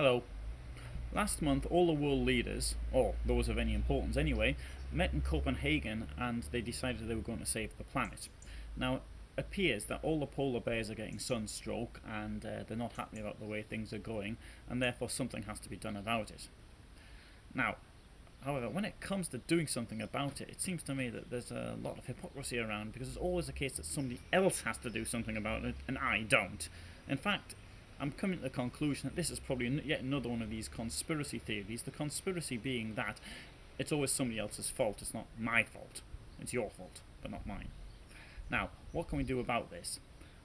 Hello. Last month, all the world leaders, or those of any importance anyway, met in Copenhagen and they decided they were going to save the planet. Now, it appears that all the polar bears are getting sunstroke and they're not happy about the way things are going, and therefore something has to be done about it. Now, however, when it comes to doing something about it, it seems to me that there's a lot of hypocrisy around because it's always the case that somebody else has to do something about it and I don't. In fact, I'm coming to the conclusion that this is probably yet another one of these conspiracy theories. The conspiracy being that it's always somebody else's fault, it's not my fault. It's your fault, but not mine. Now, what can we do about this?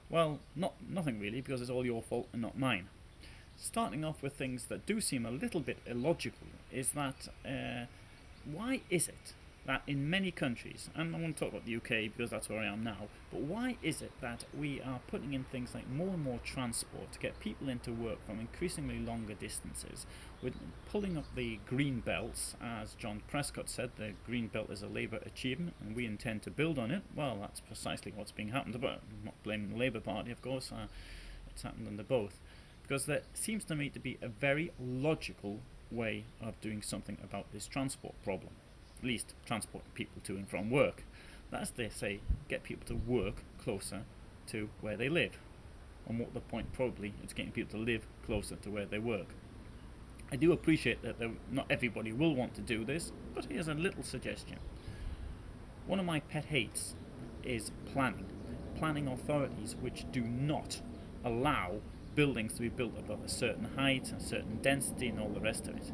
Well, nothing really, because it's all your fault and not mine. Starting off with things that do seem a little bit illogical is that why is it that in many countries, and I want to talk about the UK because that's where I am now, but why is it that we are putting in things like more and more transport to get people into work from increasingly longer distances? We're pulling up the green belts, as John Prescott said, the green belt is a Labour achievement and we intend to build on it. Well, that's precisely what's being happened, but I'm not blaming the Labour Party, of course, it's happened under both. Because there seems to me to be a very logical way of doing something about this transport problem. At least transporting people to and from work. That's, they say, get people to work closer to where they live. And what the point probably is getting people to live closer to where they work. I do appreciate that not everybody will want to do this, but here's a little suggestion. One of my pet hates is planning. Planning authorities which do not allow buildings to be built above a certain height, a certain density and all the rest of it.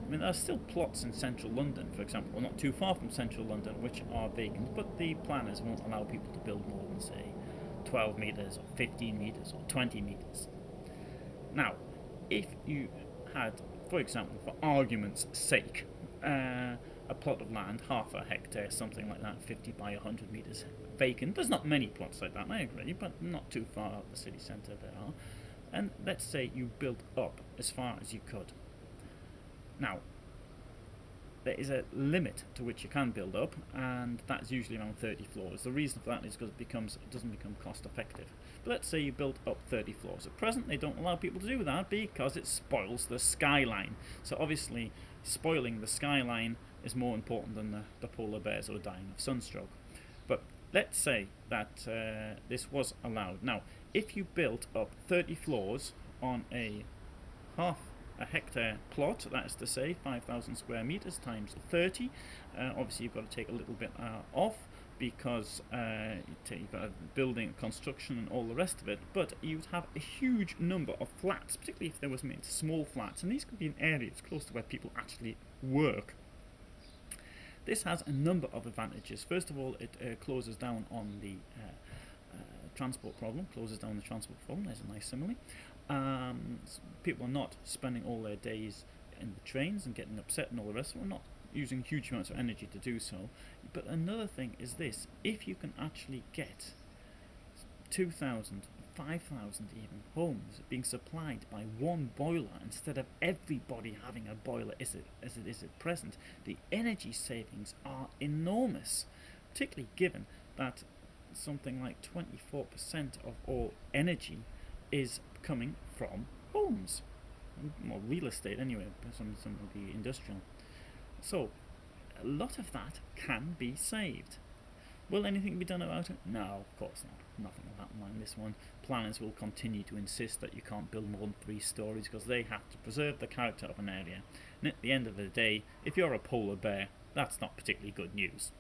I mean, there are still plots in central London, for example, not too far from central London, which are vacant, but the planners won't allow people to build more than, say, 12 metres or 15 metres or 20 metres. Now, if you had, for example, for argument's sake, a plot of land, half a hectare, something like that, 50 by 100 metres vacant. There's not many plots like that, I agree, but not too far out the city centre there are. And let's say you built up as far as you could. Now, there is a limit to which you can build up, and that's usually around 30 floors. The reason for that is because it doesn't become cost effective. But let's say you built up 30 floors. At present, they don't allow people to do that because it spoils the skyline. So obviously, spoiling the skyline is more important than the polar bears who are dying of sunstroke. But let's say that this was allowed. Now, if you built up 30 floors on a half a hectare plot, that is to say 5,000 square meters times 30, obviously you've got to take a little bit off because you've got building, construction and all the rest of it, but you'd have a huge number of flats, particularly if there was made small flats, and these could be in areas close to where people actually work. This has a number of advantages. First of all, it closes down on the transport problem, there's a nice simile. People are not spending all their days in the trains and getting upset and all the rest of it. We're not using huge amounts of energy to do so. But another thing is this: if you can actually get 2,000, 5,000 even homes being supplied by one boiler instead of everybody having a boiler as it is at present, the energy savings are enormous, particularly given that something like 24% of all energy is coming from homes, or real estate anyway, some of the industrial. So a lot of that can be saved. Will anything be done about it? No, of course not. Nothing will happen on this one. Planners will continue to insist that you can't build more than 3 stories because they have to preserve the character of an area. And at the end of the day, if you're a polar bear, that's not particularly good news.